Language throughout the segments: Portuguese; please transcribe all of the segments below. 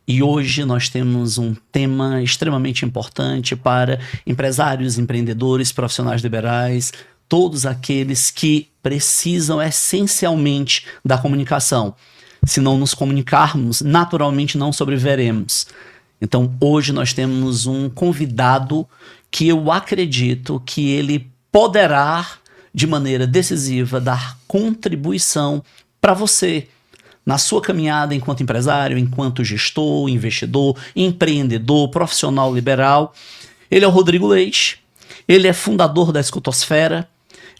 E hoje nós temos um tema extremamente importante para empresários, empreendedores, profissionais liberais, todos aqueles que precisam essencialmente da comunicação. Se não nos comunicarmos, naturalmente não sobreviveremos. Então, hoje nós temos um convidado que eu acredito que ele poderá, de maneira decisiva, dar contribuição para você, na sua caminhada enquanto empresário, enquanto gestor, investidor, empreendedor, profissional liberal. Ele é o Rodrigo Leite, ele é fundador da Escutosfera.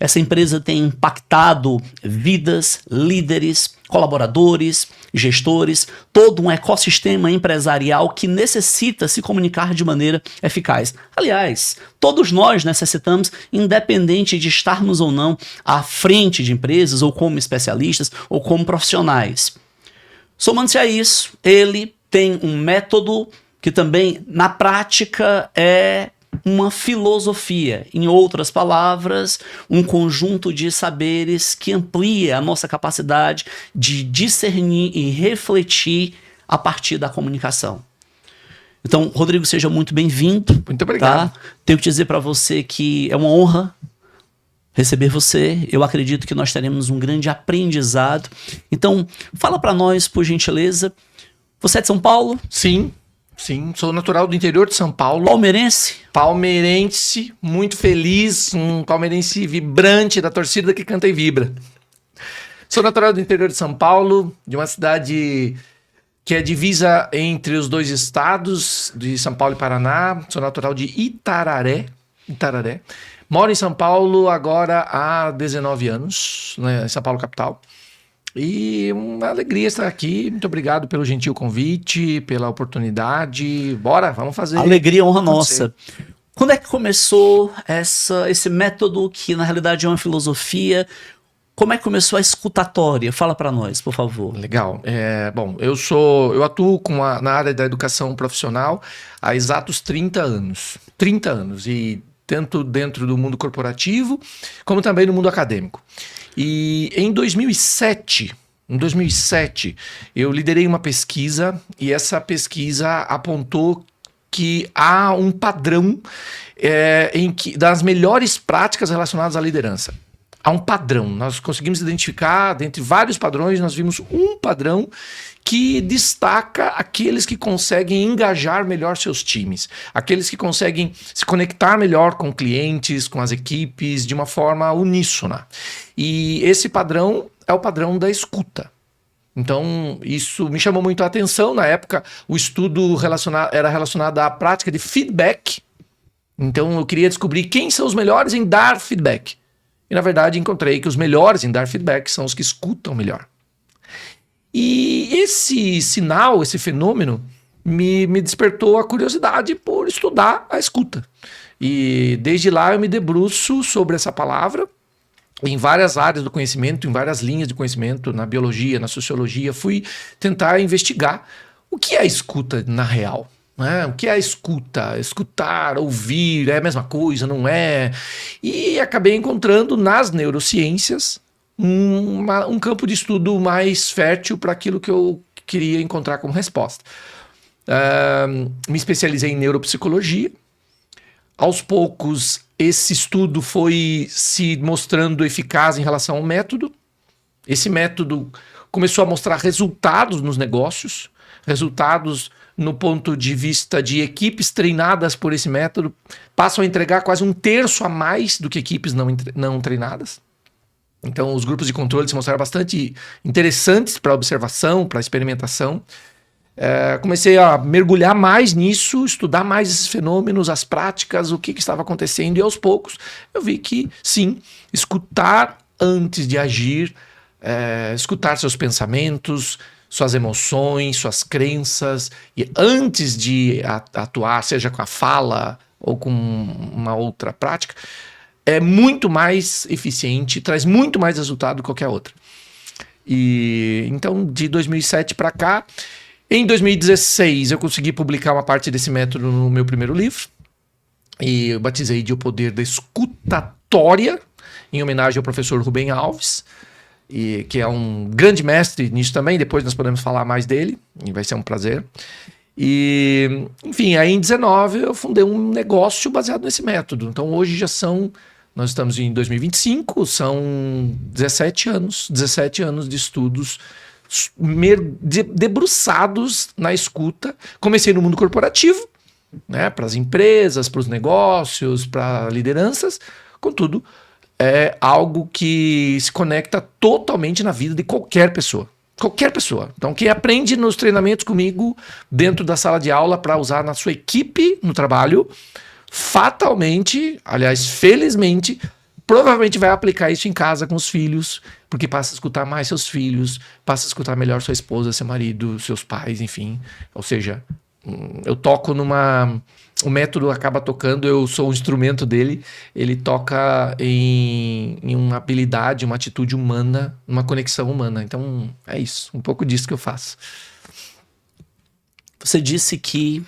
Essa empresa tem impactado vidas, líderes, colaboradores, gestores, todo um ecossistema empresarial que necessita se comunicar de maneira eficaz. Aliás, todos nós necessitamos, independente de estarmos ou não à frente de empresas, ou como especialistas, ou como profissionais. Somando-se a isso, ele tem um método que também, na prática, é uma filosofia, em outras palavras, um conjunto de saberes que amplia a nossa capacidade de discernir e refletir a partir da comunicação. Então, Rodrigo, seja muito bem-vindo. Muito obrigado. Tá? Tenho que dizer para você que é uma honra receber você. Eu acredito que nós teremos um grande aprendizado. Então, fala para nós, por gentileza. Você é de São Paulo? Sim. Sou natural do interior de São Paulo. Palmeirense? Palmeirense, muito feliz, um palmeirense vibrante da torcida que canta e vibra. Sou natural do interior de São Paulo, de uma cidade que é divisa entre os dois estados, de São Paulo e Paraná. Sou natural de Itararé. Moro em São Paulo agora há 19 anos, né, em São Paulo capital. E uma alegria estar aqui. Muito obrigado pelo gentil convite, pela oportunidade. Bora, vamos fazer. Alegria, honra nossa. Quando é que começou esse método que na realidade é uma filosofia? Como é que começou a escutatória? Fala para nós, por favor. Legal. Bom, eu atuo na área da educação profissional há exatos 30 anos. 30 anos. E tanto dentro do mundo corporativo, como também no mundo acadêmico. E em 2007, eu liderei uma pesquisa e essa pesquisa apontou que há um padrão das melhores práticas relacionadas à liderança. Há um padrão. Nós conseguimos identificar, dentre vários padrões, nós vimos um padrão que destaca aqueles que conseguem engajar melhor seus times, aqueles que conseguem se conectar melhor com clientes, com as equipes, de uma forma uníssona. E esse padrão é o padrão da escuta. Então, isso me chamou muito a atenção. Na época, o estudo era relacionado à prática de feedback. Então, eu queria descobrir quem são os melhores em dar feedback. E, na verdade, encontrei que os melhores em dar feedback são os que escutam melhor. E esse sinal, esse fenômeno, me despertou a curiosidade por estudar a escuta. E desde lá eu me debruço sobre essa palavra em várias áreas do conhecimento, em várias linhas de conhecimento, na biologia, na sociologia. Fui tentar investigar o que é a escuta na real. O que é a escuta? Escutar, ouvir, é a mesma coisa, não é? E acabei encontrando nas neurociências um campo de estudo mais fértil para aquilo que eu queria encontrar como resposta. Me especializei em neuropsicologia. Aos poucos, esse estudo foi se mostrando eficaz em relação ao método. Esse método começou a mostrar resultados nos negócios, resultados no ponto de vista de equipes treinadas por esse método, passam a entregar quase 1/3 a mais do que equipes não treinadas. Então, os grupos de controle se mostraram bastante interessantes para observação, para experimentação. Comecei a mergulhar mais nisso, estudar mais esses fenômenos, as práticas, o que estava acontecendo. E aos poucos eu vi que, sim, escutar antes de agir, escutar seus pensamentos, suas emoções, suas crenças, e antes de atuar, seja com a fala ou com uma outra prática, é muito mais eficiente, traz muito mais resultado do que qualquer outra. E então, de 2007 para cá, em 2016 eu consegui publicar uma parte desse método no meu primeiro livro, e eu batizei de O Poder da Escutatória, em homenagem ao professor Rubem Alves, que é um grande mestre nisso também. Depois nós podemos falar mais dele, e vai ser um prazer. E, enfim, aí em 19 eu fundei um negócio baseado nesse método. Então hoje nós estamos em 2025, são 17 anos de estudos debruçados na escuta. Comecei no mundo corporativo, né, para as empresas, para os negócios, para lideranças, contudo, é algo que se conecta totalmente na vida de qualquer pessoa. Qualquer pessoa. Então, quem aprende nos treinamentos comigo, dentro da sala de aula, para usar na sua equipe, no trabalho, fatalmente, aliás, felizmente, provavelmente vai aplicar isso em casa com os filhos, porque passa a escutar mais seus filhos, passa a escutar melhor sua esposa, seu marido, seus pais, enfim. Ou seja, eu toco o método acaba tocando, eu sou o instrumento dele, ele toca em uma habilidade, uma atitude humana, uma conexão humana. Então, é isso, um pouco disso que eu faço. Você disse que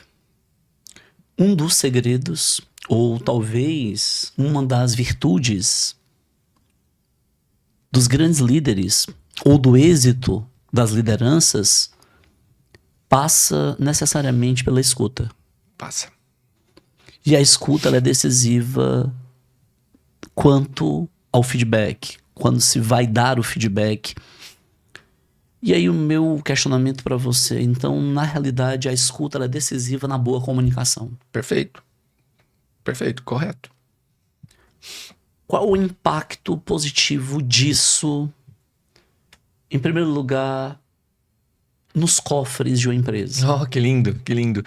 um dos segredos, ou talvez uma das virtudes dos grandes líderes, ou do êxito das lideranças, passa necessariamente pela escuta. Passa. E a escuta ela é decisiva quanto ao feedback, quando se vai dar o feedback. E aí o meu questionamento para você, então, na realidade, a escuta ela é decisiva na boa comunicação. Perfeito. Perfeito, correto. Qual o impacto positivo disso, em primeiro lugar, nos cofres de uma empresa? Oh, que lindo, que lindo.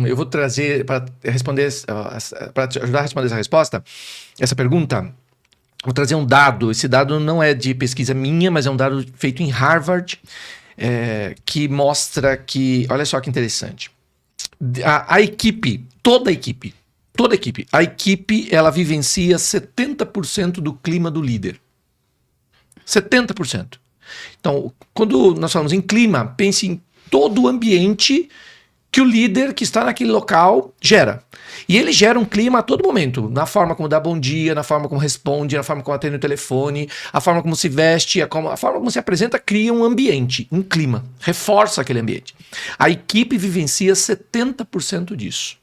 Eu vou trazer para responder, para te ajudar a responder essa pergunta. Vou trazer um dado. Esse dado não é de pesquisa minha, mas é um dado feito em Harvard, que mostra que, olha só que interessante. A equipe, toda a equipe, ela vivencia 70% do clima do líder. 70%. Então, quando nós falamos em clima, pense em todo o ambiente que o líder que está naquele local gera. E ele gera um clima a todo momento, na forma como dá bom dia, na forma como responde, na forma como atende o telefone, a forma como se veste, a forma como se apresenta, cria um ambiente, um clima, reforça aquele ambiente. A equipe vivencia 70% disso.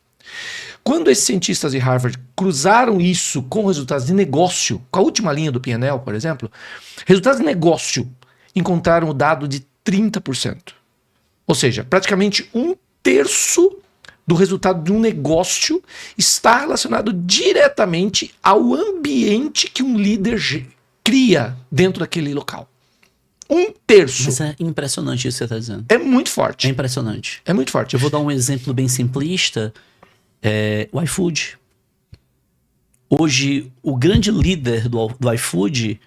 Quando esses cientistas de Harvard cruzaram isso com resultados de negócio, com a última linha do PNL, por exemplo, resultados de negócio encontraram o dado de 30%. Ou seja, praticamente 1/3 do resultado de um negócio está relacionado diretamente ao ambiente que um líder cria dentro daquele local. 1/3. Mas é impressionante isso que você está dizendo. É muito forte. É impressionante. É muito forte. Eu vou dar um exemplo bem simplista. O iFood. Hoje, o grande líder do iFood,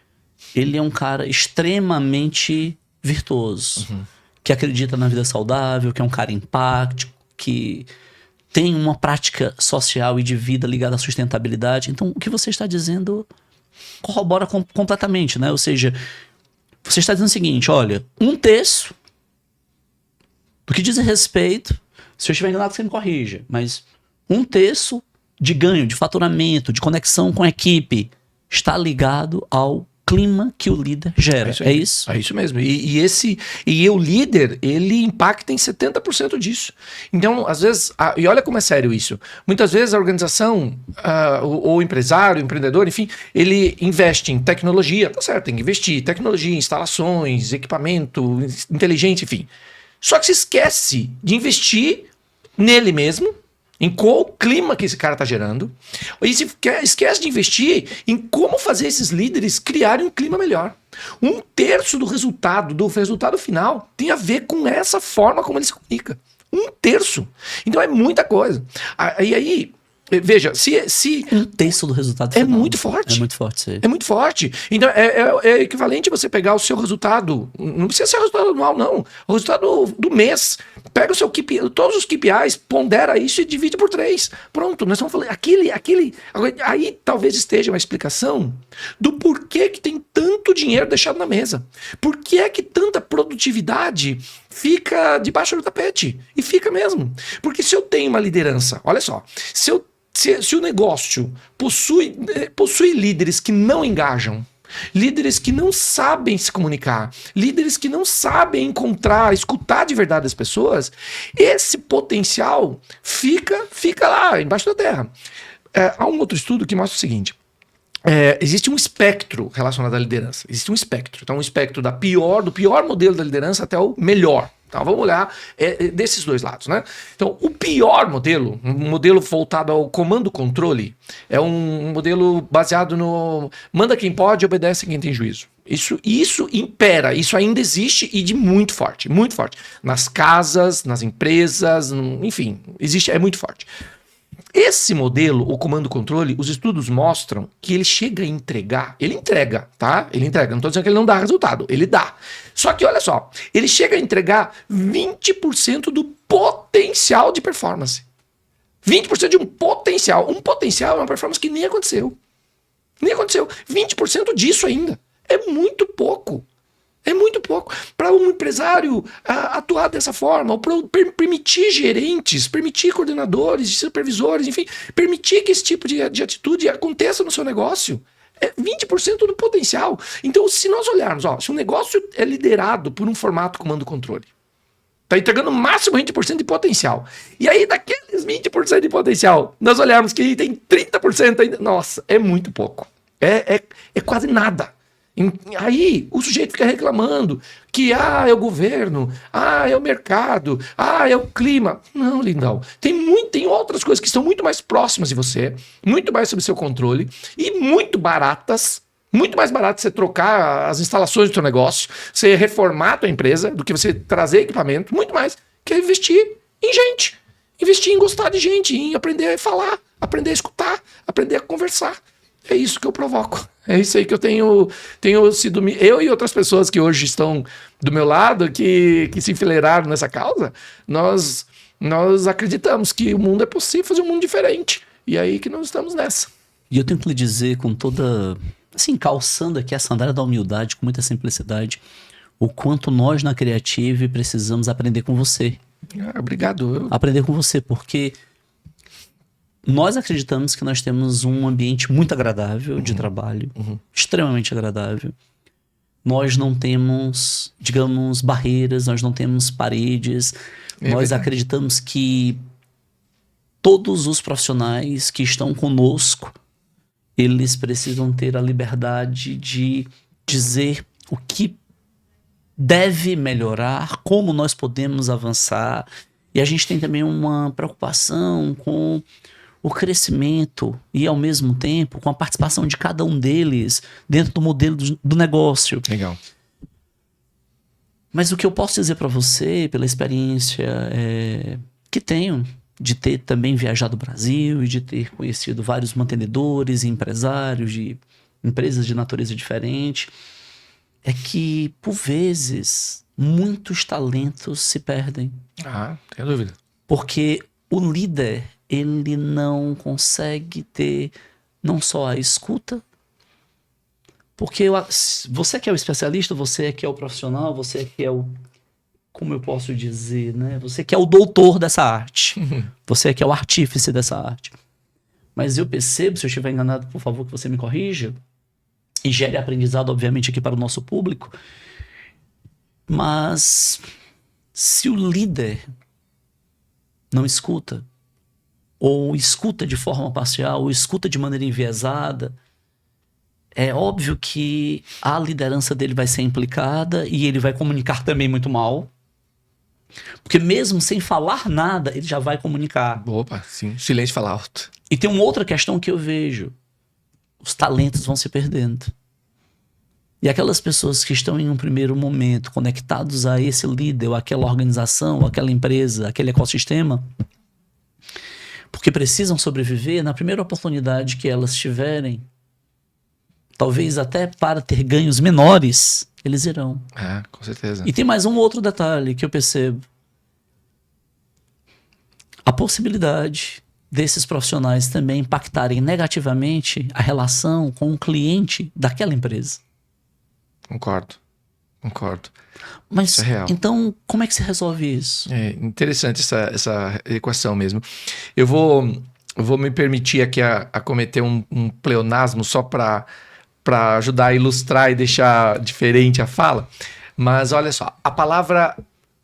ele é um cara extremamente virtuoso. Que acredita na vida saudável, que é um cara empático, que tem uma prática social e de vida ligada à sustentabilidade. Então, o que você está dizendo corrobora completamente, né? Ou seja, você está dizendo o seguinte, olha, 1/3 do que diz respeito, se eu estiver enganado, você me corrija, mas 1/3 de ganho, de faturamento, de conexão com a equipe, está ligado ao clima que o líder gera. É isso? É isso mesmo. E o líder, ele impacta em 70% disso. Então, às vezes, e olha como é sério isso. Muitas vezes a organização, o empresário, o empreendedor, enfim, ele investe em tecnologia, tá certo, tem que investir, tecnologia, instalações, equipamento, inteligente, enfim. Só que se esquece de investir nele mesmo, em qual clima que esse cara está gerando, e se esquece de investir em como fazer esses líderes criarem um clima melhor. 1/3 do resultado final tem a ver com essa forma como ele se comunica. 1/3. Então é muita coisa. E aí, veja, se 1/3 do resultado final. É muito forte. É muito forte, sim. É muito forte. Então é equivalente você pegar o seu resultado, não precisa ser o resultado anual, não. O resultado do mês. Pega o seu todos os KPIs, pondera isso e divide por 3. Pronto, nós estamos falando. Aí talvez esteja uma explicação do porquê que tem tanto dinheiro deixado na mesa. Por que é que tanta produtividade fica debaixo do tapete? E fica mesmo. Porque se eu tenho uma liderança, olha só, se o negócio possui líderes que não engajam, líderes que não sabem se comunicar, líderes que não sabem encontrar, escutar de verdade as pessoas, esse potencial fica lá, embaixo da terra. Há um outro estudo que mostra o seguinte. Existe um espectro relacionado à liderança. Existe um espectro. Então, um espectro do pior modelo da liderança até o melhor. Então, vamos olhar desses dois lados, né? Então, o pior modelo, um modelo voltado ao comando-controle, é um modelo baseado no manda quem pode, obedece quem tem juízo. Isso impera, isso ainda existe e de muito forte. Nas casas, nas empresas, enfim, existe, é muito forte. Esse modelo, o comando-controle, os estudos mostram que ele chega a entregar, ele entrega, tá? Ele entrega, não estou dizendo que ele não dá resultado, ele dá. Só que olha só, ele chega a entregar 20% do potencial de performance. 20% de um potencial. Um potencial é uma performance que nem aconteceu. 20% disso ainda. É muito pouco. É muito pouco. Para um empresário atuar dessa forma, ou para permitir gerentes, permitir coordenadores, supervisores, enfim, permitir que esse tipo de atitude aconteça no seu negócio. É 20% do potencial. Então, se nós olharmos, se um negócio é liderado por um formato comando-controle, está entregando no máximo 20% de potencial. E aí, daqueles 20% de potencial, nós olharmos que tem 30% ainda. Nossa, é muito pouco. É quase nada. Aí o sujeito fica reclamando que é o governo, é o mercado, é o clima. Não, lindão. Tem outras coisas que estão muito mais próximas de você, muito mais sob seu controle e muito baratas. Muito mais barato você trocar as instalações do seu negócio, você reformar a tua empresa, do que você trazer equipamento, muito mais, que investir em gente. Investir em gostar de gente, em aprender a falar, aprender a escutar, aprender a conversar. É isso que eu provoco. É isso aí que eu tenho sido... Eu e outras pessoas que hoje estão do meu lado, que se enfileiraram nessa causa, nós acreditamos que o mundo é possível fazer um mundo diferente. E é aí que nós estamos nessa. E eu tenho que lhe dizer com toda... Assim, calçando aqui a sandália da humildade, com muita simplicidade, o quanto nós na Creative precisamos aprender com você. Obrigado. Aprender com você, porque... Nós acreditamos que nós temos um ambiente muito agradável de trabalho, extremamente agradável. Nós não temos, digamos, barreiras, nós não temos paredes. Nós acreditamos que todos os profissionais que estão conosco, eles precisam ter a liberdade de dizer o que deve melhorar, como nós podemos avançar. E a gente tem também uma preocupação com o crescimento e, ao mesmo tempo, com a participação de cada um deles dentro do modelo do negócio. Legal. Mas o que eu posso dizer para você, pela experiência que tenho, de ter também viajado o Brasil e de ter conhecido vários mantenedores e empresários de empresas de natureza diferente, é que, por vezes, muitos talentos se perdem. Sem dúvida. Porque o líder... ele não consegue ter não só a escuta, porque você que é o especialista, você que é o profissional, você que é o, como eu posso dizer, né? Você que é o doutor dessa arte, você que é o artífice dessa arte. Mas eu percebo, se eu estiver enganado, por favor, que você me corrija, e gere aprendizado, obviamente, aqui para o nosso público, mas se o líder não escuta, ou escuta de forma parcial, ou escuta de maneira enviesada, é óbvio que a liderança dele vai ser implicada e ele vai comunicar também muito mal. Porque mesmo sem falar nada, ele já vai comunicar. Opa, sim. Silêncio fala alto. E tem uma outra questão que eu vejo. Os talentos vão se perdendo. E aquelas pessoas que estão em um primeiro momento conectados a esse líder, ou aquela organização, ou aquela empresa, aquele ecossistema, porque precisam sobreviver, na primeira oportunidade que elas tiverem, talvez até para ter ganhos menores, eles irão. Com certeza. E tem mais um outro detalhe que eu percebo. A possibilidade desses profissionais também impactarem negativamente a relação com o cliente daquela empresa. Concordo. Mas, isso é real. Então, como é que se resolve isso? É interessante essa equação mesmo. Eu vou me permitir aqui a cometer um pleonasmo só para para ajudar a ilustrar e deixar diferente a fala. Mas olha só, a palavra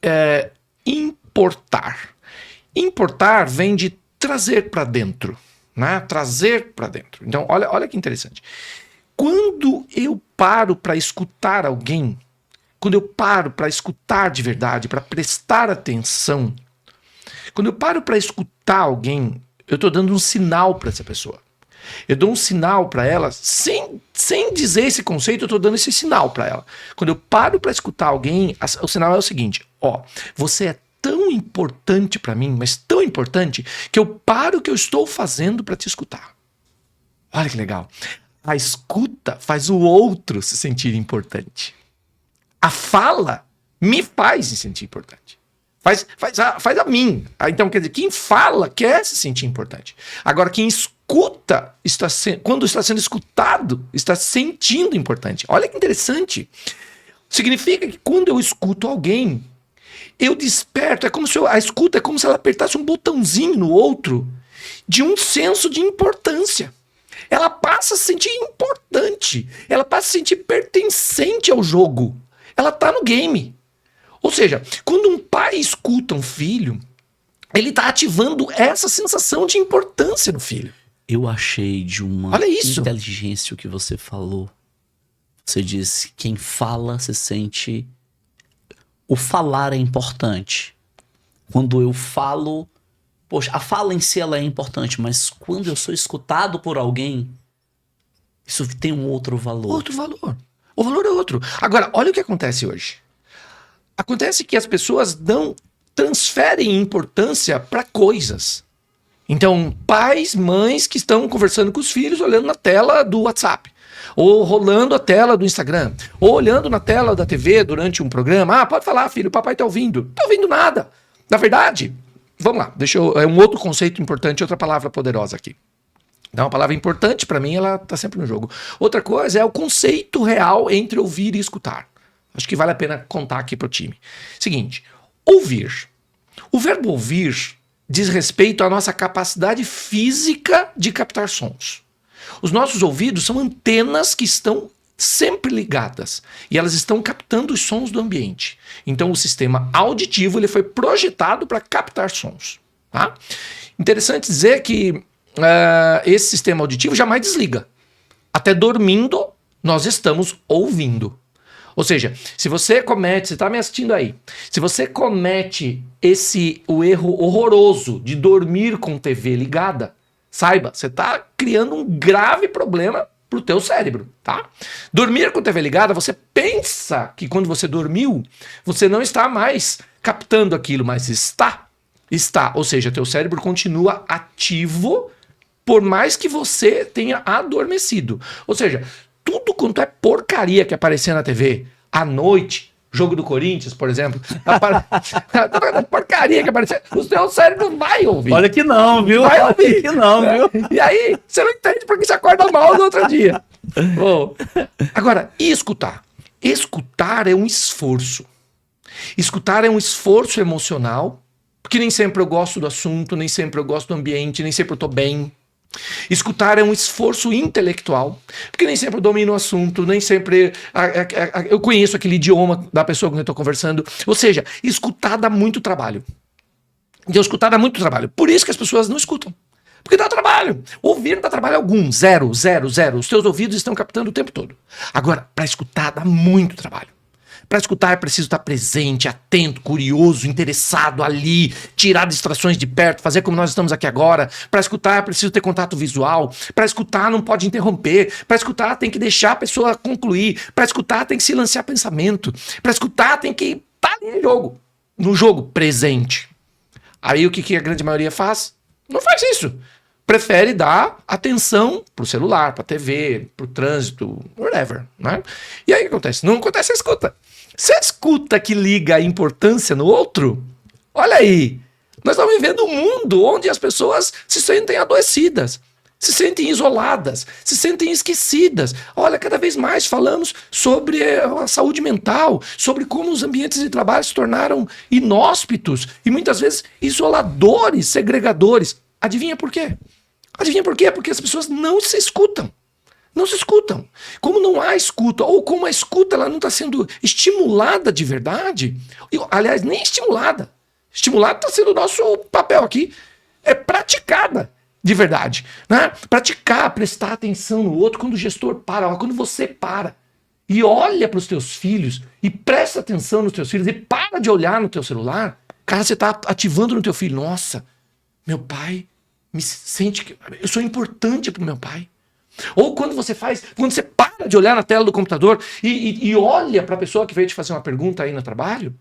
é importar. Importar vem de trazer para dentro, né? Trazer para dentro. Então, olha que interessante. Quando eu paro para escutar alguém, quando eu paro para escutar de verdade, para prestar atenção, quando eu paro para escutar alguém, eu estou dando um sinal para essa pessoa. Eu dou um sinal para ela, sem dizer esse conceito, eu estou dando esse sinal para ela. Quando eu paro para escutar alguém, o sinal é o seguinte: ó, você é tão importante para mim, mas tão importante, que eu paro o que eu estou fazendo para te escutar. Olha que legal. A escuta faz o outro se sentir importante. A fala me faz me sentir importante. Faz a mim. Então, quer dizer, quem fala quer se sentir importante. Agora, quem escuta, quando está sendo escutado, está se sentindo importante. Olha que interessante. Significa que quando eu escuto alguém, eu desperto, a escuta é como se ela apertasse um botãozinho no outro de um senso de importância. Ela passa a se sentir importante. Ela passa a se sentir pertencente ao jogo. Ela está no game. Ou seja, quando um pai escuta um filho, ele está ativando essa sensação de importância no filho. Eu achei de uma inteligência o que você falou. Você disse, quem fala se sente... O falar é importante. Quando eu falo... Poxa, a fala em si ela é importante, mas quando eu sou escutado por alguém, isso tem um outro valor. Outro valor. O valor é outro. Agora, olha o que acontece hoje. Acontece que as pessoas transferem importância para coisas. Então, pais, mães que estão conversando com os filhos, olhando na tela do WhatsApp, ou rolando a tela do Instagram, ou olhando na tela da TV durante um programa. Ah, pode falar, filho, o papai tá ouvindo. Não tá ouvindo nada. Na verdade, vamos lá, é um outro conceito importante, outra palavra poderosa aqui. Então, uma palavra importante para mim, ela tá sempre no jogo. Outra coisa é o conceito real entre ouvir e escutar. Acho que vale a pena contar aqui pro time. Seguinte, ouvir. O verbo ouvir diz respeito à nossa capacidade física de captar sons. Os nossos ouvidos são antenas que estão sempre ligadas e elas estão captando os sons do ambiente. Então o sistema auditivo ele foi projetado para captar sons. Tá? Interessante dizer que esse sistema auditivo jamais desliga. Até dormindo, nós estamos ouvindo. Ou seja, se você está me assistindo aí, se você comete o erro horroroso de dormir com TV ligada, saiba, você está criando um grave problema pro teu cérebro, tá? Dormir com TV ligada, você pensa que quando você dormiu, você não está mais captando aquilo, mas está. Ou seja, teu cérebro continua ativo por mais que você tenha adormecido. Ou seja, tudo quanto é porcaria que aparecer na TV à noite, jogo do Corinthians, por exemplo, porcaria que aparecer, o seu cérebro vai ouvir. Olha que não, viu? Vai ouvir. Olha que não, viu? E aí, você não entende porque você acorda mal no outro dia. Bom, agora, e escutar? Escutar é um esforço. Escutar é um esforço emocional, porque nem sempre eu gosto do assunto, nem sempre eu gosto do ambiente, nem sempre eu tô bem. Escutar é um esforço intelectual, porque nem sempre eu domino o assunto, nem sempre eu conheço aquele idioma da pessoa com quem eu estou conversando. Ou seja, escutar dá muito trabalho. Então, escutar dá muito trabalho. Por isso que as pessoas não escutam. Porque dá trabalho. Ouvir não dá trabalho algum. Zero. Os teus ouvidos estão captando o tempo todo. Agora, para escutar dá muito trabalho. Para escutar é preciso estar presente, atento, curioso, interessado ali, tirar distrações de perto, fazer como nós estamos aqui agora. Para escutar é preciso ter contato visual. Para escutar não pode interromper. Para escutar tem que deixar a pessoa concluir. Para escutar tem que silenciar pensamento. Para escutar tem que estar ali no jogo, presente. Aí o que a grande maioria faz? Não faz isso. Prefere dar atenção pro celular, pra TV, pro trânsito, whatever, né? E aí o que acontece? Não acontece a escuta. Se a escuta que liga a importância no outro, olha aí, nós estamos vivendo um mundo onde as pessoas se sentem adoecidas, se sentem isoladas, se sentem esquecidas. Olha, cada vez mais falamos sobre a saúde mental, sobre como os ambientes de trabalho se tornaram inóspitos e muitas vezes isoladores, segregadores. Adivinha por quê? Adivinha por quê? Porque as pessoas não se escutam. Não se escutam. Como não há escuta, ou como a escuta ela não está sendo estimulada de verdade, aliás, nem estimulada. Estimulada está sendo o nosso papel aqui. É praticada de verdade. Né? Praticar, prestar atenção no outro. Quando o gestor para, quando você para e olha para os teus filhos e presta atenção nos teus filhos e para de olhar no teu celular, cara, você está ativando no teu filho. Nossa, meu pai me sente que eu sou importante para o meu pai. Ou quando você para de olhar na tela do computador e olha para a pessoa que veio te fazer uma pergunta aí no trabalho,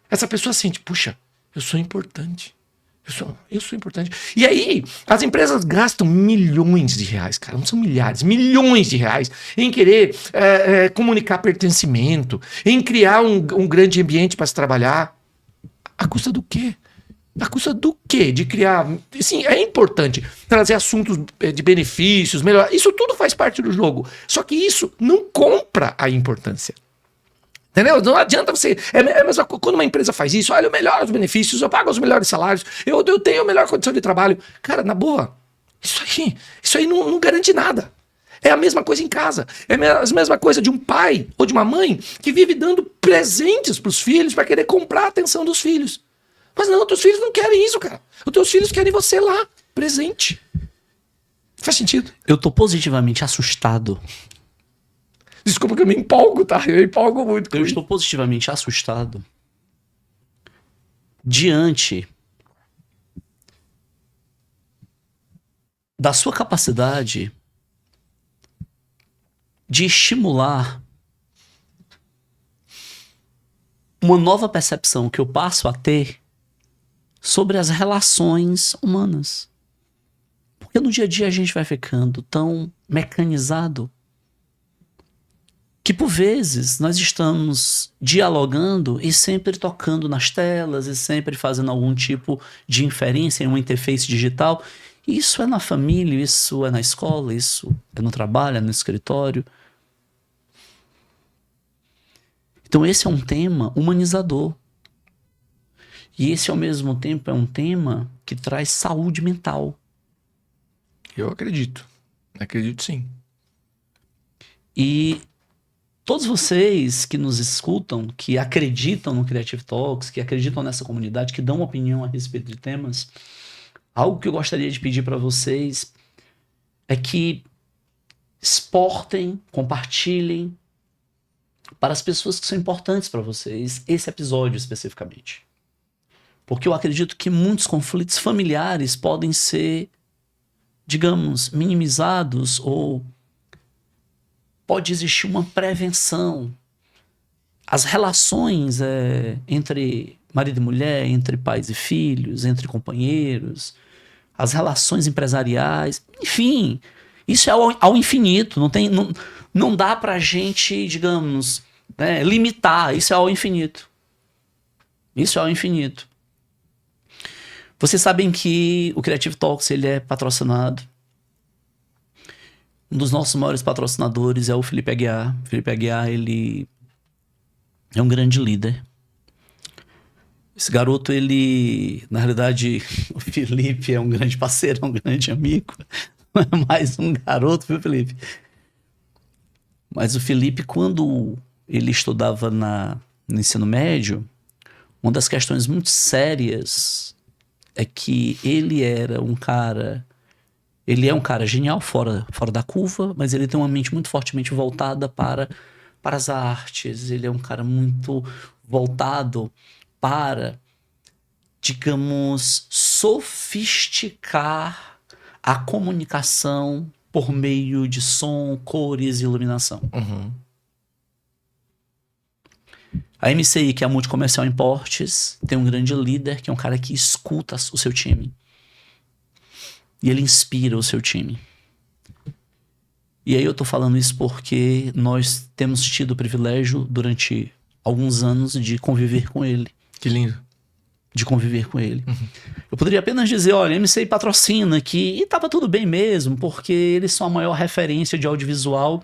essa pessoa sente, puxa, eu sou importante. Eu sou importante. E aí, as empresas gastam milhões de reais, cara, não são milhares, milhões de reais em querer comunicar pertencimento, em criar um grande ambiente para se trabalhar. A custa do quê? A custa do quê? De criar... Sim, é importante trazer assuntos de benefícios, melhor. Isso tudo faz parte do jogo. Só que isso não compra a importância. Entendeu? Não adianta você... É a mesma coisa. Quando uma empresa faz isso, olha, eu melhoro os benefícios, eu pago os melhores salários, eu tenho a melhor condição de trabalho. Cara, na boa, isso aí não garante nada. É a mesma coisa em casa. É a mesma coisa de um pai ou de uma mãe que vive dando presentes para os filhos para querer comprar a atenção dos filhos. Mas não, teus filhos não querem isso, cara. Os teus filhos querem você lá, presente. Faz sentido? Eu tô positivamente assustado. Desculpa que eu me empolgo, tá? Eu me empolgo muito. Eu estou positivamente assustado diante da sua capacidade de estimular uma nova percepção que eu passo a ter sobre as relações humanas. Porque no dia a dia a gente vai ficando tão mecanizado que por vezes nós estamos dialogando e sempre tocando nas telas e sempre fazendo algum tipo de inferência em uma interface digital. Isso é na família, isso é na escola, isso é no trabalho, é no escritório. Então esse é um tema humanizador. E esse, ao mesmo tempo, é um tema que traz saúde mental. Eu acredito. Acredito sim. E todos vocês que nos escutam, que acreditam no Creative Talks, que acreditam nessa comunidade, que dão opinião a respeito de temas, algo que eu gostaria de pedir para vocês é que exportem, compartilhem para as pessoas que são importantes para vocês, esse episódio especificamente. Porque eu acredito que muitos conflitos familiares podem ser, digamos, minimizados ou pode existir uma prevenção. As relações entre marido e mulher, entre pais e filhos, entre companheiros, as relações empresariais, enfim, isso é ao infinito. Não dá pra gente, digamos, limitar. Isso é ao infinito. Isso é ao infinito. Vocês sabem que o Creative Talks ele é patrocinado. Um dos nossos maiores patrocinadores é o Felipe Aguiar. O Felipe Aguiar, ele é um grande líder. Esse garoto, ele... Na realidade, o Felipe é um grande parceiro, é um grande amigo. Não é mais um garoto, viu, Felipe? Mas o Felipe, quando ele estudava no ensino médio, uma das questões muito sérias é que ele era um cara... Ele é um cara genial, fora da curva, mas ele tem uma mente muito fortemente voltada para as artes. Ele é um cara muito voltado para, digamos, sofisticar a comunicação por meio de som, cores e iluminação. Uhum. A MCI, que é a Multicomercial Importes, tem um grande líder, que é um cara que escuta o seu time. E ele inspira o seu time. E aí eu tô falando isso porque nós temos tido o privilégio, durante alguns anos, de conviver com ele. Que lindo. De conviver com ele. Uhum. Eu poderia apenas dizer, olha, MCI patrocina aqui, e tava tudo bem mesmo, porque eles são a maior referência de audiovisual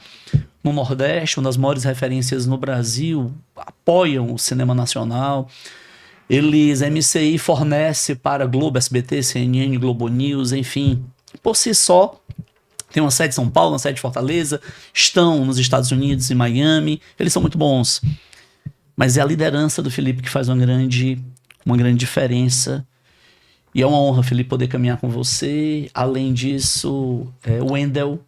no Nordeste, uma das maiores referências no Brasil, apoiam o cinema nacional. A MCI fornece para Globo, SBT, CNN, Globo News, enfim. Por si só, Tem uma sede em São Paulo, uma sede em Fortaleza, estão nos Estados Unidos, em Miami, eles são muito bons. Mas é a liderança do Felipe que faz uma grande diferença. E é uma honra, Felipe, poder caminhar com você. Além disso, o Wendel,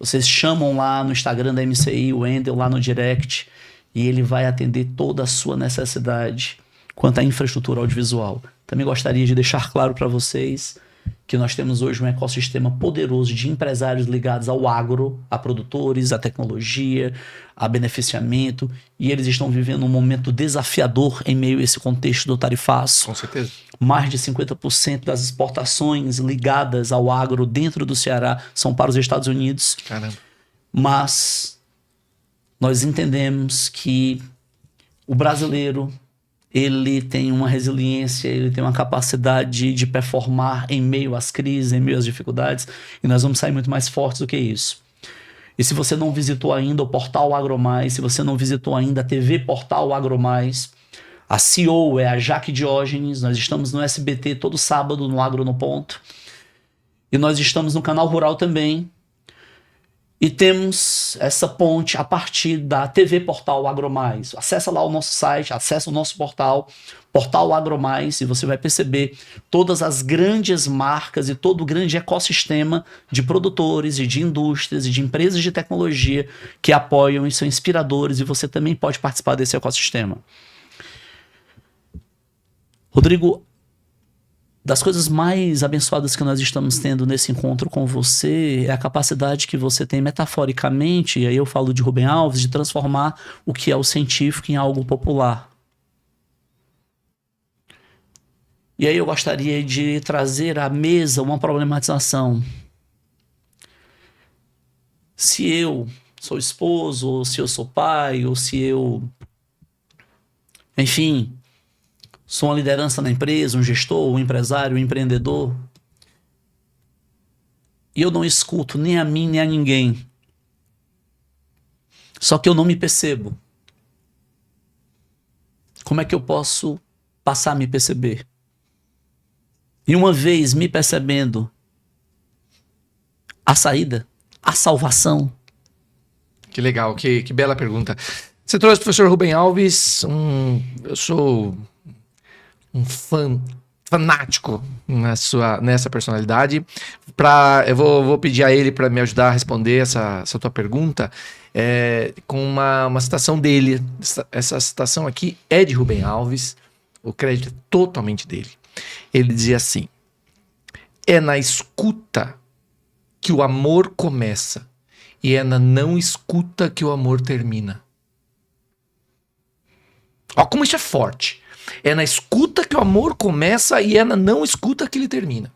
vocês chamam lá no Instagram da MCI, o Wendel lá no direct, e ele vai atender toda a sua necessidade quanto à infraestrutura audiovisual. Também gostaria de deixar claro para vocês que nós temos hoje um ecossistema poderoso de empresários ligados ao agro, a produtores, a tecnologia, a beneficiamento, e eles estão vivendo um momento desafiador em meio a esse contexto do tarifaço. Com certeza. Mais de 50% das exportações ligadas ao agro dentro do Ceará são para os Estados Unidos. Caramba. Mas nós entendemos que o brasileiro, ele tem uma resiliência, ele tem uma capacidade de performar em meio às crises, em meio às dificuldades, e nós vamos sair muito mais fortes do que isso. E se você não visitou ainda o Portal AgroMais, se você não visitou ainda a TV Portal AgroMais, a CEO é a Jaque Diógenes, nós estamos no SBT todo sábado no Agro no Ponto, e nós estamos no Canal Rural também, e temos essa ponte a partir da TV Portal AgroMais. Acessa lá o nosso site, acessa o nosso portal, Portal AgroMais, e você vai perceber todas as grandes marcas e todo o grande ecossistema de produtores e de indústrias e de empresas de tecnologia que apoiam e são inspiradores, e você também pode participar desse ecossistema. Rodrigo, das coisas mais abençoadas que nós estamos tendo nesse encontro com você é a capacidade que você tem metaforicamente, e aí eu falo de Rubem Alves, de transformar o que é o científico em algo popular. E aí eu gostaria de trazer à mesa uma problematização. Se eu sou esposo, ou se eu sou pai, ou se eu... enfim... sou uma liderança na empresa, um gestor, um empresário, um empreendedor, e eu não escuto nem a mim nem a ninguém. Só que eu não me percebo. Como é que eu posso passar a me perceber? E uma vez me percebendo, a saída, a salvação. Que legal, que bela pergunta. Você trouxe o professor Rubem Alves, eu sou um fanático nessa personalidade. Eu vou pedir a ele para me ajudar a responder essa tua pergunta com uma citação dele. Essa citação aqui é de Rubem Alves, o crédito é totalmente dele. Ele dizia assim: é na escuta que o amor começa e é na não escuta que o amor termina. Ó, como isso é forte. É na escuta que o amor começa e é na não escuta que ele termina.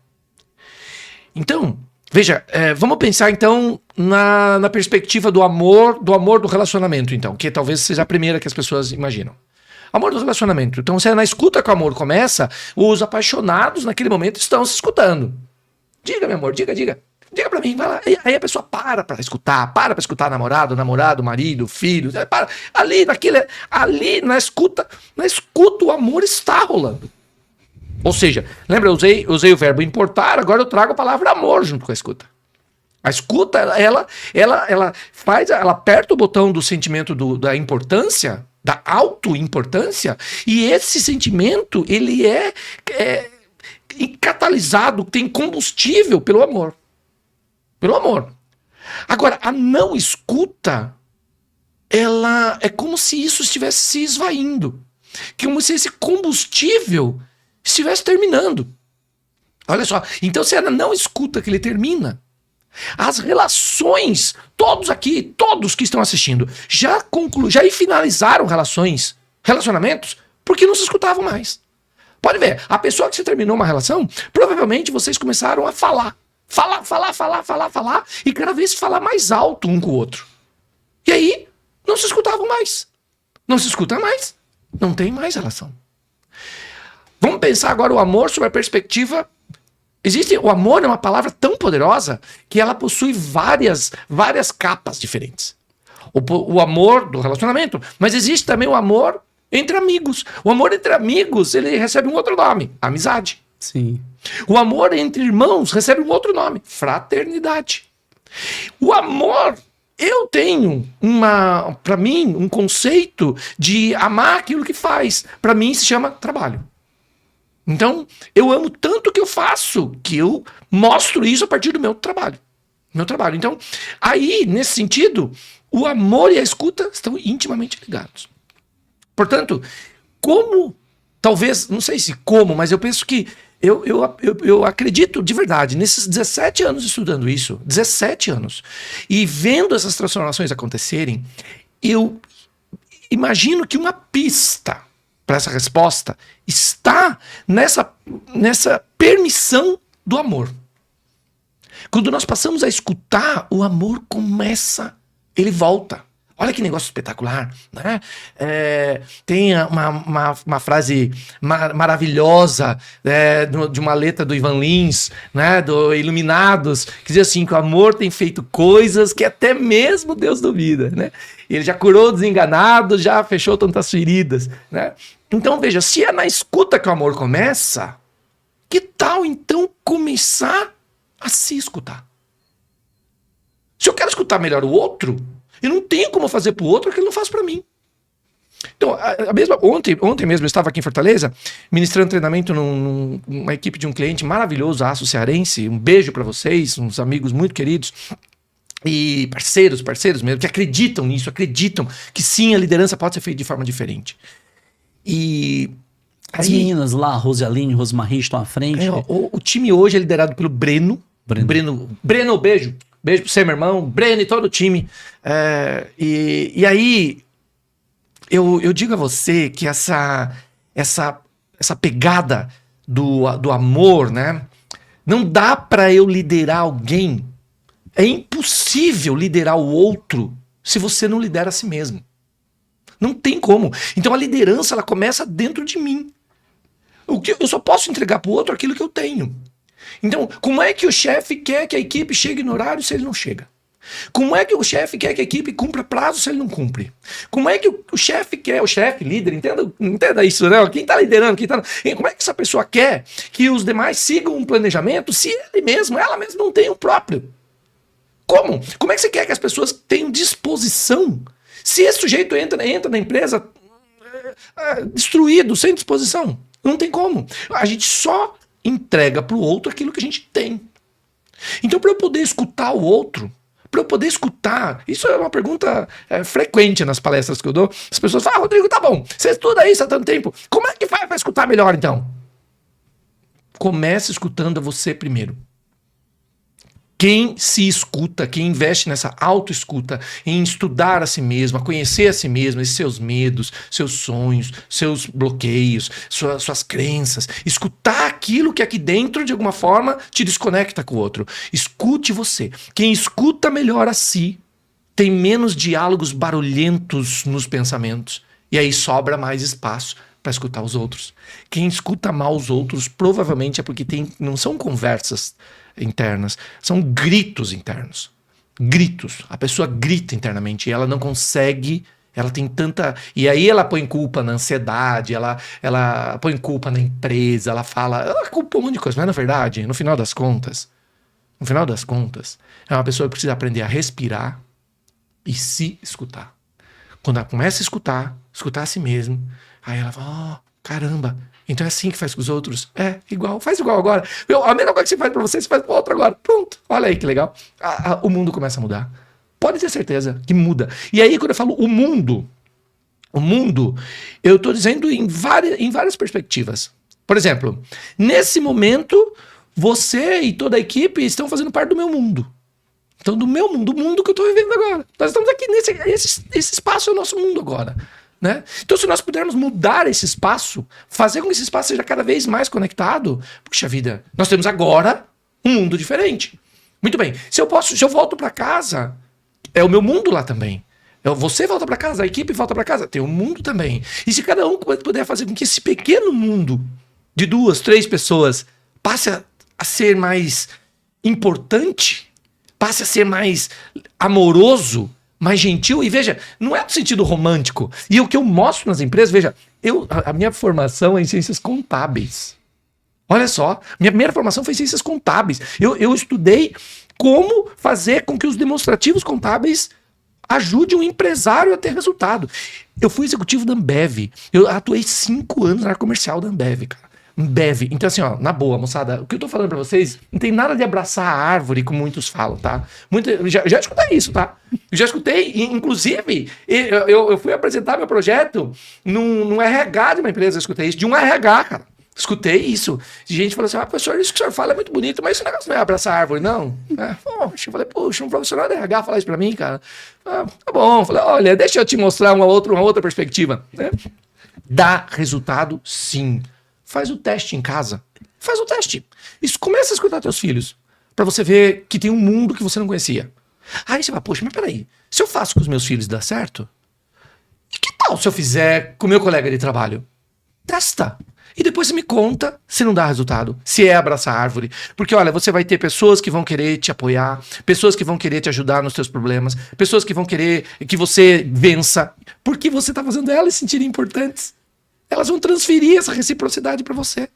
Então, veja, vamos pensar então na perspectiva do amor do relacionamento, então, que talvez seja a primeira que as pessoas imaginam. Amor do relacionamento. Então, se é na escuta que o amor começa, os apaixonados naquele momento estão se escutando. Diga, meu amor, diga. Diga pra mim, vai lá. Aí a pessoa para escutar namorado, marido, filho. Ali na escuta o amor está rolando. Ou seja, lembra, eu usei o verbo importar, agora eu trago a palavra amor junto com a escuta. A escuta, ela aperta o botão do sentimento da importância, da autoimportância, e esse sentimento, ele é catalisado, tem combustível pelo amor. Pelo amor. Agora, a não escuta, ela é como se isso estivesse se esvaindo. Como se esse combustível estivesse terminando. Olha só. Então, se ela não escuta que ele termina, as relações, todos que estão assistindo, já finalizaram relacionamentos, porque não se escutavam mais. Pode ver, a pessoa que você terminou uma relação, provavelmente vocês começaram a falar, e cada vez falar mais alto um com o outro. E aí, não se escutavam mais. Não se escuta mais, não tem mais relação. Vamos pensar agora o amor sob a perspectiva... O amor é uma palavra tão poderosa que ela possui várias capas diferentes. O amor do relacionamento, mas existe também o amor entre amigos. O amor entre amigos, ele recebe um outro nome, amizade. Sim. O amor entre irmãos recebe um outro nome, fraternidade. O amor, eu tenho para mim, um conceito de amar aquilo que faz. Para mim se chama trabalho. Então, eu amo tanto o que eu faço que eu mostro isso a partir do meu trabalho. Então, aí, nesse sentido, o amor e a escuta estão intimamente ligados. Portanto, talvez, não sei se como, mas eu penso que eu acredito de verdade, nesses 17 anos estudando isso, 17 anos, e vendo essas transformações acontecerem, eu imagino que uma pista para essa resposta está nessa permissão do amor. Quando nós passamos a escutar, o amor ele volta. Olha que negócio espetacular, né? Tem uma frase maravilhosa de uma letra do Ivan Lins, né? Do Iluminados, que diz assim, que o amor tem feito coisas que até mesmo Deus duvida, né? Ele já curou desenganados, já fechou tantas feridas, né? Então veja, se é na escuta que o amor começa, que tal então começar a se escutar? Se eu quero escutar melhor o outro, eu não tenho como fazer pro outro o que ele não faz para mim. Então, ontem mesmo eu estava aqui em Fortaleza, ministrando treinamento numa equipe de um cliente maravilhoso, Aço Cearense. Um beijo para vocês, uns amigos muito queridos e parceiros mesmo, que acreditam nisso, acreditam que sim, a liderança pode ser feita de forma diferente. E as meninas lá, Rosialine e Rosmarie, estão à frente. O time hoje é liderado pelo Breno, beijo. Beijo pra você, meu irmão, Breno e todo o time. E aí, eu digo a você que essa pegada do amor, né? Não dá pra eu liderar alguém. É impossível liderar o outro se você não lidera a si mesmo. Não tem como. Então a liderança, ela começa dentro de mim. Eu só posso entregar pro outro aquilo que eu tenho. Então, como é que o chefe quer que a equipe chegue no horário se ele não chega? Como é que o chefe quer que a equipe cumpra prazo se ele não cumpre? Como é que o chefe líder, entenda isso, né? Quem está liderando, como é que essa pessoa quer que os demais sigam um planejamento se ela mesma não tem o próprio? Como? Como é que você quer que as pessoas tenham disposição se esse sujeito entra na empresa destruído, sem disposição? Não tem como. A gente só entrega para o outro aquilo que a gente tem. Então, para eu poder escutar o outro, isso é uma pergunta frequente nas palestras que eu dou. As pessoas falam, Rodrigo, tá bom, você estuda isso há tanto tempo, como é que faz para escutar melhor então? Comece escutando você primeiro. Quem se escuta, quem investe nessa autoescuta, em estudar a si mesmo, a conhecer a si mesmo, esses seus medos, seus sonhos, seus bloqueios, suas crenças, escutar aquilo que aqui dentro, de alguma forma, te desconecta com o outro. Escute você. Quem escuta melhor a si, tem menos diálogos barulhentos nos pensamentos. E aí sobra mais espaço para escutar os outros. Quem escuta mal os outros, provavelmente é porque não são conversas internas, são gritos internos. Gritos. A pessoa grita internamente e ela não consegue, ela tem tanta... E aí ela põe culpa na ansiedade, ela põe culpa na empresa, ela culpa um monte de coisa, mas na verdade, no final das contas, é uma pessoa que precisa aprender a respirar e se escutar. Quando ela começa a escutar a si mesma, aí ela fala, caramba, então é assim que faz com os outros? Faz igual agora. A mesma coisa que você faz pra você faz pro outro agora. Pronto, olha aí que legal. O mundo começa a mudar. Pode ter certeza que muda. E aí, quando eu falo o mundo, eu tô dizendo em várias perspectivas. Por exemplo, nesse momento, você e toda a equipe estão fazendo parte do meu mundo. Então, do meu mundo, do mundo que eu tô vivendo agora. Nós estamos aqui esse espaço é o nosso mundo agora. Né? Então, se nós pudermos mudar esse espaço, fazer com que esse espaço seja cada vez mais conectado, puxa vida, nós temos agora um mundo diferente. Muito bem, se eu volto para casa, é o meu mundo lá também. Você volta para casa, a equipe volta para casa, tem um mundo também. E se cada um puder fazer com que esse pequeno mundo de 2, 3 pessoas passe a ser mais importante, passe a ser mais amoroso, mais gentil, e veja, não é no sentido romântico. E o que eu mostro nas empresas, veja, a minha formação é em ciências contábeis. Olha só, minha primeira formação foi ciências contábeis. Eu estudei como fazer com que os demonstrativos contábeis ajudem um empresário a ter resultado. Eu fui executivo da Ambev. Eu atuei 5 anos na área comercial da Ambev, cara. Ambev. Então, assim, ó, na boa, moçada, o que eu tô falando pra vocês não tem nada de abraçar a árvore, como muitos falam, tá? Já escutei isso, tá? Eu já escutei, inclusive, eu fui apresentar meu projeto num RH de uma empresa, eu escutei isso, de um RH, cara. Escutei isso. De gente falou assim: professor, isso que o senhor fala é muito bonito, mas esse negócio não é abraçar a árvore, não. Poxa, eu falei, poxa, um profissional de RH falar isso pra mim, cara. Tá bom. Eu falei, olha, deixa eu te mostrar uma outra perspectiva. Né? Dá resultado, sim. Faz o teste em casa. Faz o teste. Isso, começa a escutar teus filhos. Pra você ver que tem um mundo que você não conhecia. Aí você fala, poxa, mas peraí. Se eu faço com os meus filhos dá certo? E que tal se eu fizer com o meu colega de trabalho? Testa. E depois você me conta se não dá resultado, se é abraçar a árvore. Porque, olha, você vai ter pessoas que vão querer te apoiar, pessoas que vão querer te ajudar nos teus problemas, pessoas que vão querer que você vença, porque você tá fazendo elas se sentirem importantes. Elas vão transferir essa reciprocidade para você.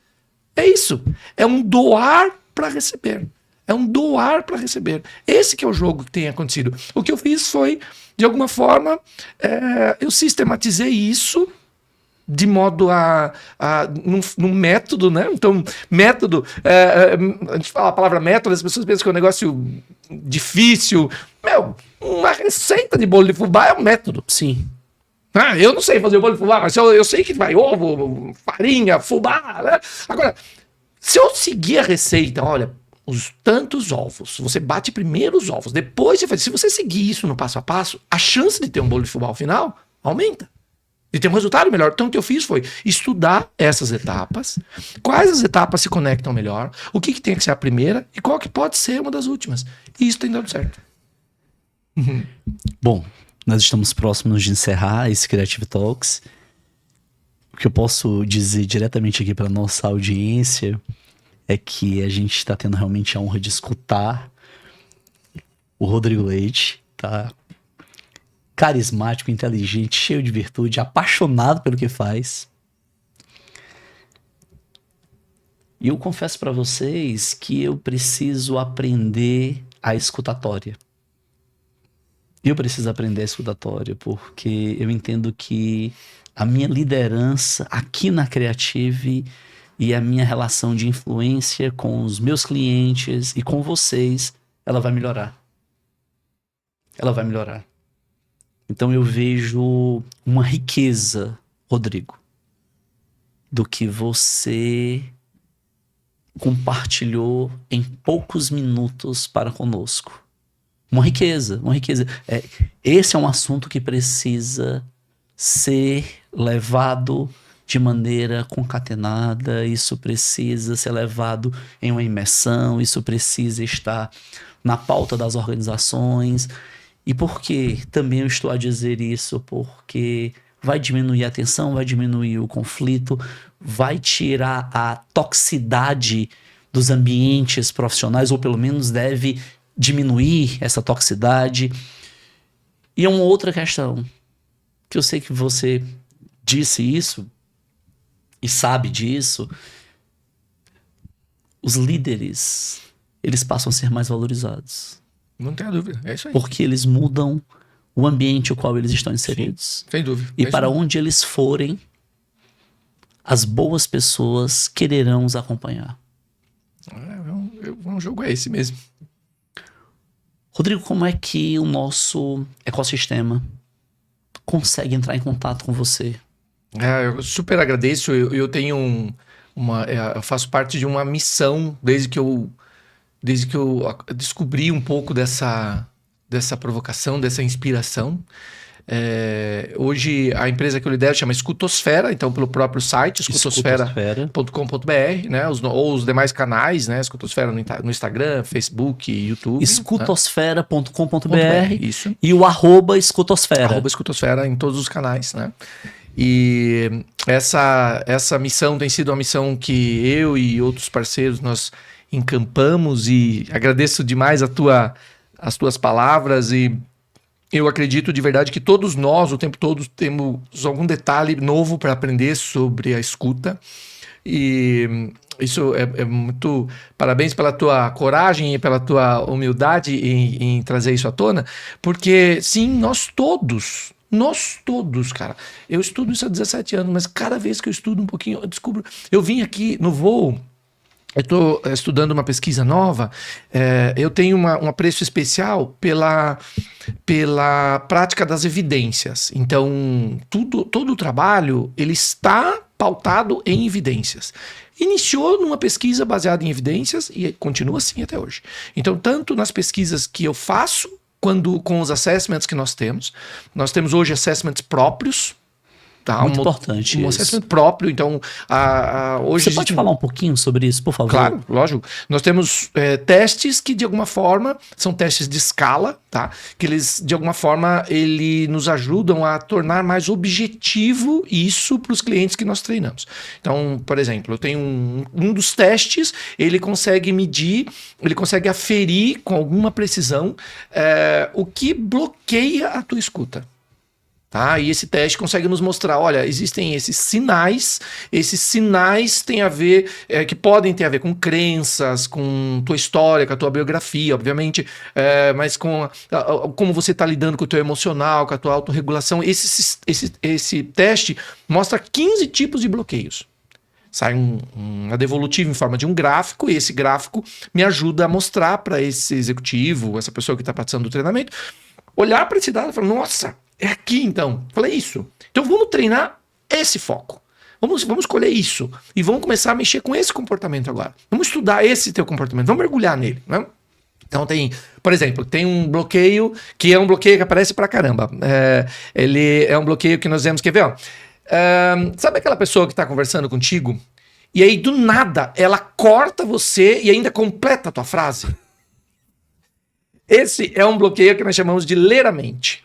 É isso. É um doar para receber. É um doar para receber. Esse que é o jogo que tem acontecido. O que eu fiz foi, de alguma forma, eu sistematizei isso de modo num método, né? Então, método, a gente fala a palavra método, as pessoas pensam que é um negócio difícil. Meu, uma receita de bolo de fubá é um método. Sim. Eu não sei fazer o bolo de fubá, mas eu sei que vai ovo, farinha, fubá, né? Agora, se eu seguir a receita, olha, os tantos ovos, você bate primeiro os ovos, depois você faz. Se você seguir isso no passo a passo, a chance de ter um bolo de fubá ao final aumenta. De ter um resultado melhor. Então, o que eu fiz foi estudar essas etapas, quais as etapas se conectam melhor, o que tem que ser a primeira e qual que pode ser uma das últimas. E isso tem dado certo. Bom, nós estamos próximos de encerrar esse Creative Talks. O que eu posso dizer diretamente aqui para nossa audiência é que a gente está tendo realmente a honra de escutar o Rodrigo Leite, tá? Carismático, inteligente, cheio de virtude, apaixonado pelo que faz. E eu confesso para vocês que eu preciso aprender a escutatória. Eu preciso aprender a escutatória porque eu entendo que a minha liderança aqui na Creative e a minha relação de influência com os meus clientes e com vocês, ela vai melhorar. Ela vai melhorar. Então eu vejo uma riqueza, Rodrigo, do que você compartilhou em poucos minutos para conosco. Uma riqueza, uma riqueza. Esse é um assunto que precisa ser levado de maneira concatenada, isso precisa ser levado em uma imersão, isso precisa estar na pauta das organizações. E por que também eu estou a dizer isso? Porque vai diminuir a tensão, vai diminuir o conflito, vai tirar a toxicidade dos ambientes profissionais, ou pelo menos deve diminuir essa toxicidade. E é uma outra questão, que eu sei que você disse isso e sabe disso. Os líderes, eles passam a ser mais valorizados. Não tenha dúvida, é isso aí. Porque eles mudam o ambiente ao qual eles estão inseridos. Sim, sem dúvida. E para onde eles forem, as boas pessoas quererão os acompanhar. Um jogo é esse mesmo. Rodrigo, como é que o nosso ecossistema consegue entrar em contato com você? Eu super agradeço. Eu tenho eu faço parte de uma missão desde que eu descobri um pouco dessa provocação, dessa inspiração. Hoje a empresa que eu lidero chama Escutosfera, então pelo próprio site escutosfera.com.br, né? Ou os demais canais, né? Escutosfera no Instagram, Facebook, YouTube. Escutosfera.com.br, isso. E o @escutosfera. @escutosfera em todos os canais, né? E essa missão tem sido uma missão que eu e outros parceiros nós encampamos, e agradeço demais as tuas palavras, e eu acredito de verdade que todos nós, o tempo todo, temos algum detalhe novo para aprender sobre a escuta, e Isso é muito... Parabéns pela tua coragem e pela tua humildade em trazer isso à tona, porque, sim, nós todos, cara, eu estudo isso há 17 anos, mas cada vez que eu estudo um pouquinho, eu descubro... Eu vim aqui no voo, eu estou estudando uma pesquisa nova, eu tenho um apreço especial pela prática das evidências. Então, todo o trabalho, ele está pautado em evidências. Iniciou numa pesquisa baseada em evidências e continua assim até hoje. Então, tanto nas pesquisas que eu faço, quando com os assessments que nós temos hoje assessments próprios, tá? Muito importante um isso. assessment próprio, então hoje... Você pode falar um pouquinho sobre isso, por favor? Claro, lógico. Nós temos testes que de alguma forma são testes de escala, tá? Que eles de alguma forma nos ajudam a tornar mais objetivo isso para os clientes que nós treinamos. Então, por exemplo, eu tenho um dos testes, ele consegue medir, ele consegue aferir com alguma precisão o que bloqueia a tua escuta. Tá? E esse teste consegue nos mostrar, olha, existem esses sinais têm a ver, que podem ter a ver com crenças, com tua história, com a tua biografia, obviamente, mas com como você está lidando com o teu emocional, com a tua autorregulação. Esse teste mostra 15 tipos de bloqueios. Sai uma devolutiva em forma de um gráfico, e esse gráfico me ajuda a mostrar para esse executivo, essa pessoa que está participando do treinamento, olhar para esse dado e falar, nossa, é aqui então. Falei isso. Então vamos treinar esse foco. Vamos escolher isso. E vamos começar a mexer com esse comportamento agora. Vamos estudar esse teu comportamento. Vamos mergulhar nele. Né? Então por exemplo, tem um bloqueio que é um bloqueio que aparece pra caramba. Ele é um bloqueio que nós vemos, quer ver? Ó? Sabe aquela pessoa que tá conversando contigo e aí do nada ela corta você e ainda completa a tua frase? Esse é um bloqueio que nós chamamos de ler a mente.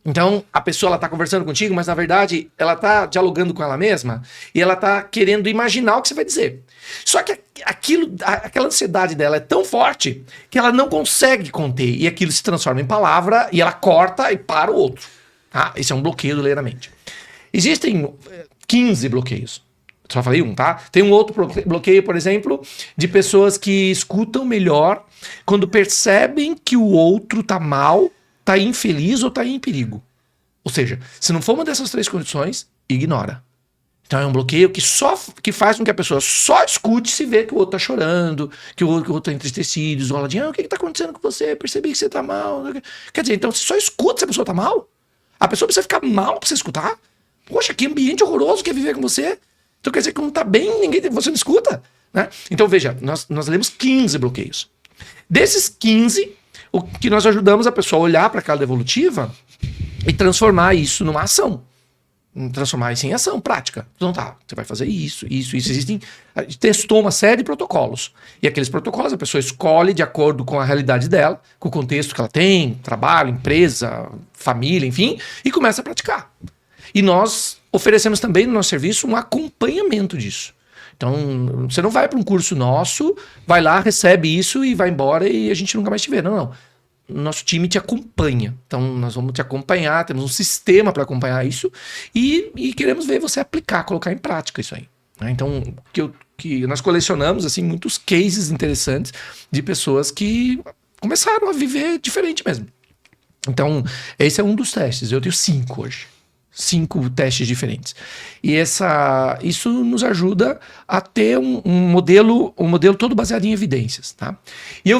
Então, a pessoa está conversando contigo, mas na verdade ela está dialogando com ela mesma e ela está querendo imaginar o que você vai dizer. Só que aquela ansiedade dela é tão forte que ela não consegue conter e aquilo se transforma em palavra e ela corta e para o outro. Tá? Esse é um bloqueio do ler a mente. Existem 15 bloqueios. Só falei um, tá? Tem um outro bloqueio, por exemplo, de pessoas que escutam melhor quando percebem que o outro tá mal, tá infeliz ou tá em perigo. Ou seja, se não for uma dessas três condições, ignora. Então é um bloqueio que faz com que a pessoa só escute se vê que o outro tá chorando, que o outro tá entristecido, isoladinho. O que tá acontecendo com você? Percebi que você tá mal. Quer dizer, então você só escuta se a pessoa tá mal? A pessoa precisa ficar mal pra você escutar? Poxa, que ambiente horroroso que é viver com você. Então quer dizer que não tá bem, você não escuta. Né? Então veja, nós lemos 15 bloqueios. Desses 15, o que nós ajudamos a pessoa a olhar para aquela devolutiva e transformar isso numa ação. Transformar isso em ação prática. Então tá, você vai fazer isso. A gente testou uma série de protocolos. E aqueles protocolos a pessoa escolhe de acordo com a realidade dela, com o contexto que ela tem, trabalho, empresa, família, enfim, e começa a praticar. E nós oferecemos também no nosso serviço um acompanhamento disso. Então, você não vai para um curso nosso, vai lá, recebe isso e vai embora e a gente nunca mais te vê. Não. Nosso time te acompanha. Então, nós vamos te acompanhar, temos um sistema para acompanhar isso e queremos ver você aplicar, colocar em prática isso aí. Então, que nós colecionamos assim, muitos cases interessantes de pessoas que começaram a viver diferente mesmo. Então, esse é um dos testes. Eu tenho 5 hoje. 5 testes diferentes. E isso nos ajuda a ter um modelo todo baseado em evidências. Tá? E eu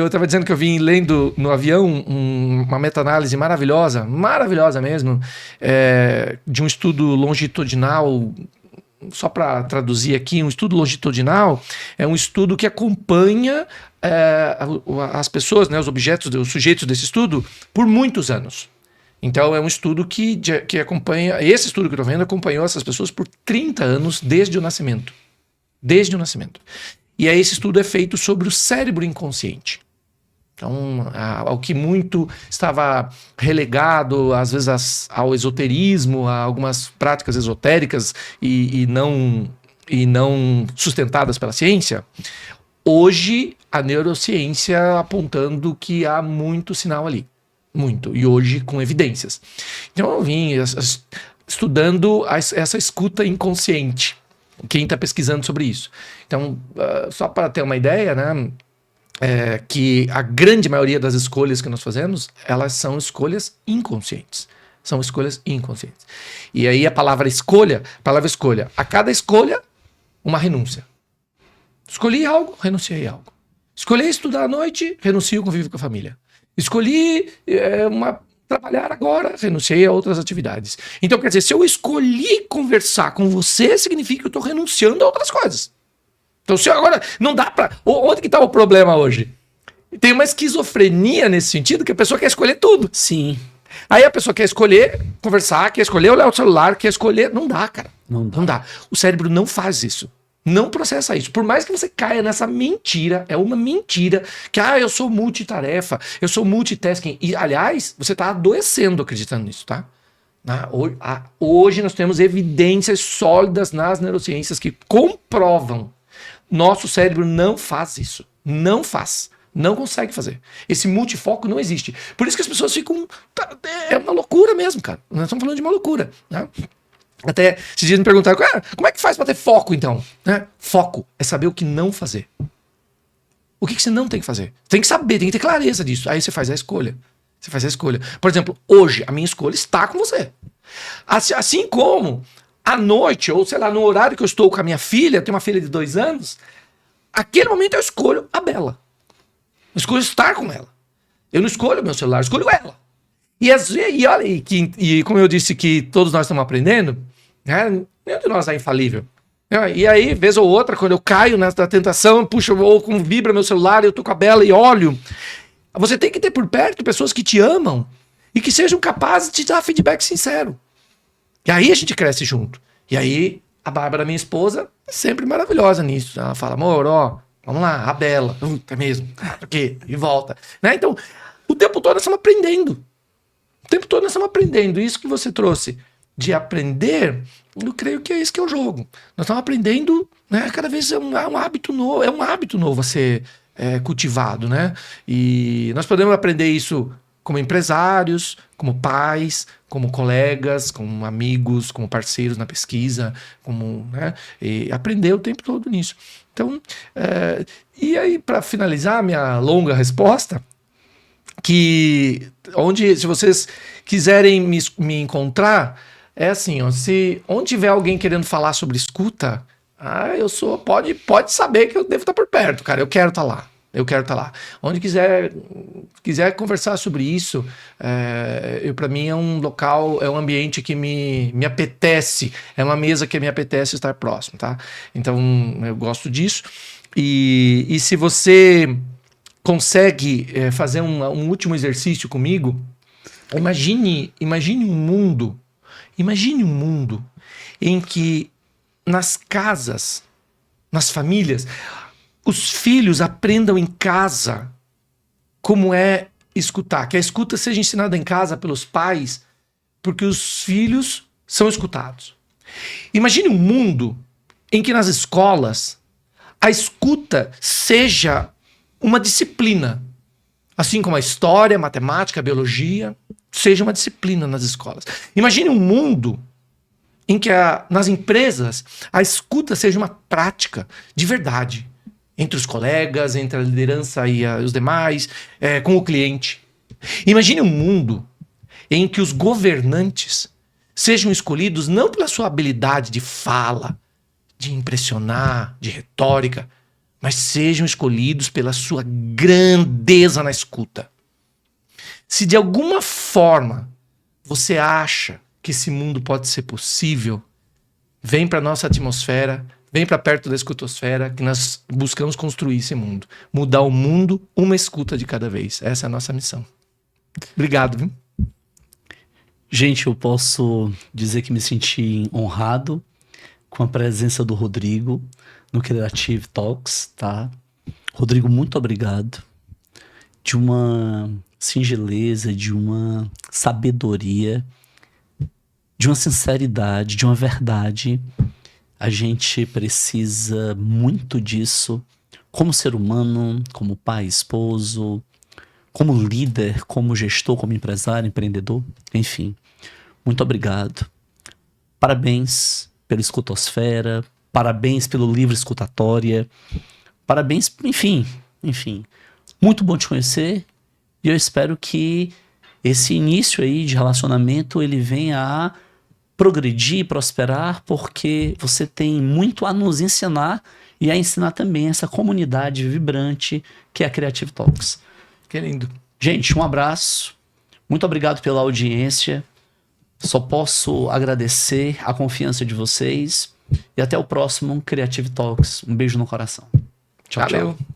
estava dizendo que eu vim lendo no avião uma meta-análise maravilhosa mesmo, de um estudo longitudinal. Só para traduzir aqui, um estudo longitudinal é um estudo que acompanha as pessoas, né, os objetos, os sujeitos desse estudo por muitos anos. Então é um estudo que acompanha, esse estudo que eu estou vendo acompanhou essas pessoas por 30 anos desde o nascimento. Desde o nascimento. E aí esse estudo é feito sobre o cérebro inconsciente. Então, ao que muito estava relegado, às vezes, ao esoterismo, a algumas práticas esotéricas e não sustentadas pela ciência, hoje a neurociência apontando que há muito sinal ali. Muito. E hoje com evidências. Então eu vim estudando essa escuta inconsciente. quem está pesquisando sobre isso. Então, só para ter uma ideia, né? Que a grande maioria das escolhas que nós fazemos, elas são escolhas inconscientes. São escolhas inconscientes. E aí a palavra escolha, a cada escolha, uma renúncia. Escolhi algo, renunciei a algo. Escolhi estudar à noite, renuncio ao convívio com a família. Escolhi trabalhar agora, renunciei a outras atividades. Então, quer dizer, se eu escolhi conversar com você, significa que eu estou renunciando a outras coisas. Então, se agora não dá pra... Onde que tá o problema hoje? Tem uma esquizofrenia nesse sentido, que a pessoa quer escolher tudo. Sim. Aí a pessoa quer escolher conversar, quer escolher olhar o celular, quer escolher... Não dá, cara. Não dá. O cérebro não faz isso. Não processa isso. Por mais que você caia nessa mentira, é uma mentira, que eu sou multitarefa, eu sou multitasking. E, aliás, você tá adoecendo acreditando nisso, tá? Hoje nós temos evidências sólidas nas neurociências que comprovam. Nosso cérebro não faz isso. Não faz. Não consegue fazer. Esse multifoco não existe. Por isso que as pessoas ficam... É uma loucura mesmo, cara. Nós estamos falando de uma loucura, né? Até esses dias me perguntaram, como é que faz para ter foco, então? Né? Foco é saber o que não fazer. O que você não tem que fazer? Tem que saber, tem que ter clareza disso. Aí você faz a escolha. Você faz a escolha. Por exemplo, hoje, a minha escolha está com você. Assim como à noite, ou sei lá, no horário que eu estou com a minha filha, eu tenho uma filha de 2 anos, aquele momento eu escolho a Bela. Eu escolho estar com ela. Eu não escolho meu celular, eu escolho ela. E olha, e como eu disse que todos nós estamos aprendendo, né, nenhum de nós é infalível. E aí, vez ou outra, quando eu caio nessa tentação, puxa, ou como vibra meu celular, eu tô com a Bela e olho. Você tem que ter por perto pessoas que te amam e que sejam capazes de te dar feedback sincero. E aí a gente cresce junto. E aí a Bárbara, minha esposa, é sempre maravilhosa nisso. Ela fala, amor, vamos lá, a Bela. É mesmo? O quê? E volta. Né? Então, o tempo todo nós estamos aprendendo. O tempo todo nós estamos aprendendo. Isso que você trouxe de aprender, eu creio que é isso que é o jogo. Nós estamos aprendendo, né? Cada vez é um hábito novo a ser cultivado, né? E nós podemos aprender isso como empresários, como pais, como colegas, como amigos, como parceiros na pesquisa, né? E aprender o tempo todo nisso. Então, e aí, para finalizar minha longa resposta, se vocês quiserem me encontrar, é assim, onde tiver alguém querendo falar sobre escuta, pode saber que eu devo estar por perto, cara, eu quero estar lá. Onde quiser conversar sobre isso, para mim é um local, é um ambiente que me apetece, é uma mesa que me apetece estar próximo, tá? Então, eu gosto disso. E se você consegue fazer um último exercício comigo, imagine um mundo em que nas casas, nas famílias, os filhos aprendam em casa como é escutar, que a escuta seja ensinada em casa pelos pais, porque os filhos são escutados. Imagine um mundo em que nas escolas a escuta seja uma disciplina, assim como a história, a matemática, a biologia, seja uma disciplina nas escolas. Imagine um mundo em que nas empresas a escuta seja uma prática de verdade, entre os colegas, entre a liderança e os demais, com o cliente. Imagine um mundo em que os governantes sejam escolhidos não pela sua habilidade de fala, de impressionar, de retórica, mas sejam escolhidos pela sua grandeza na escuta. Se de alguma forma você acha que esse mundo pode ser possível, vem para a nossa atmosfera, vem para perto da escutosfera, que nós buscamos construir esse mundo. Mudar o mundo, uma escuta de cada vez. Essa é a nossa missão. Obrigado, viu? Gente, eu posso dizer que me senti honrado com a presença do Rodrigo no Creative Talks, tá? Rodrigo, muito obrigado. De uma singeleza, de uma sabedoria, de uma sinceridade, de uma verdade. A gente precisa muito disso como ser humano, como pai, esposo, como líder, como gestor, como empresário, empreendedor, enfim. Muito obrigado. Parabéns pela escutosfera, Parabéns pelo livro Escutatória. Parabéns, enfim. Muito bom te conhecer. E eu espero que esse início aí de relacionamento ele venha a progredir, prosperar, porque você tem muito a nos ensinar e a ensinar também essa comunidade vibrante que é a Creative Talks. Que lindo. Gente, um abraço. Muito obrigado pela audiência. Só posso agradecer a confiança de vocês. E até o próximo Creative Talks. Um beijo no coração. Tchau, Valeu. tchau.